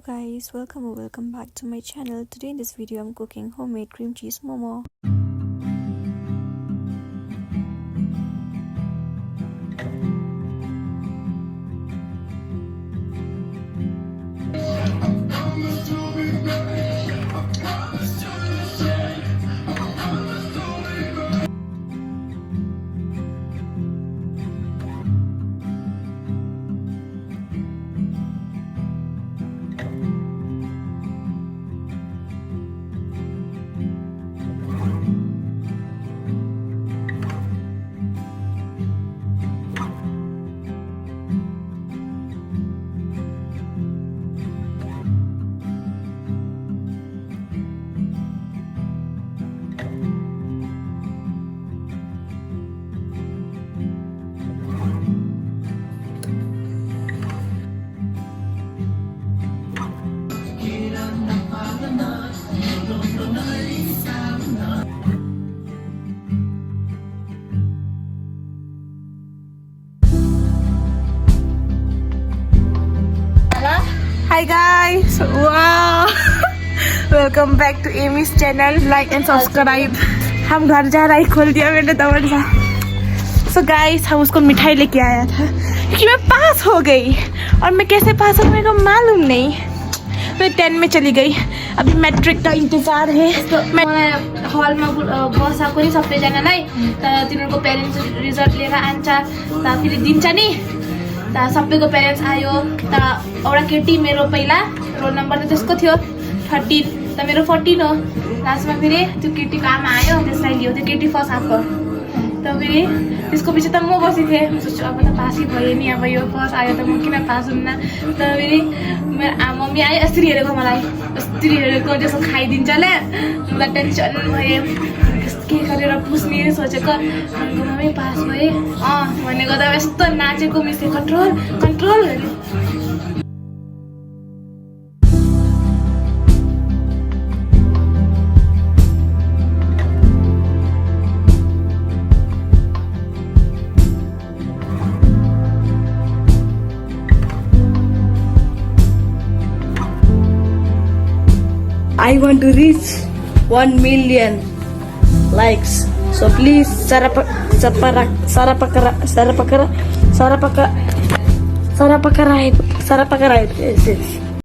guys, welcome or welcome back to my channel. Today in this video I'm cooking homemade cream cheese momo. Hi guys, wow, welcome back to Amy's channel. Like and subscribe. हम घर जा रहा है, खोल दिया मैंने दौड़ सा. So guys, हम उसको मिठाई लेके आया था क्योंकि मैं पास हो गई और मैं कैसे पास हो मेरे को मालूम नहीं. मैं 10 में चली गई. अभी मैट्रिक का इंतजार है. मैं हॉल में बस आएको नि सबैजनालाई त तिनीहरुको पेरेन्ट्स रिजल्ट लिएर आन्छ त फेरि दिन्छ नि त सबैको पेरेन्ट्स आयो त एउटा केटी मेरो पहिला रोल नम्बर त त्यसको थियो 13 त मेरो 14 हो. लास्टमा फेरि त्यो केटीको आमा आयो त्यसलाई लियो. त्यो केटी फर्स्ट आएको त फेरि त्यसको पछि त म बसी थिएँ. म सोच्छु अब त पासै भयो नि, अब यो फर्स्ट आयो त म किन पास हुन्न. त फेरि मेरो मम्मी आयो यस्तरी हेरेको मलाई, यस्तरी हेरेको जस्तो खाइदिन्छ ल. मलाई टेन्सन भयो के गरेर पुस्ने सोचेको. मम्मी पास भए भनेको त यस्तो नाचेको मिसले कन्ट्रोल कन्ट्रोल गरे. I want to reach 1 million likes. So please sarapakara. Yes.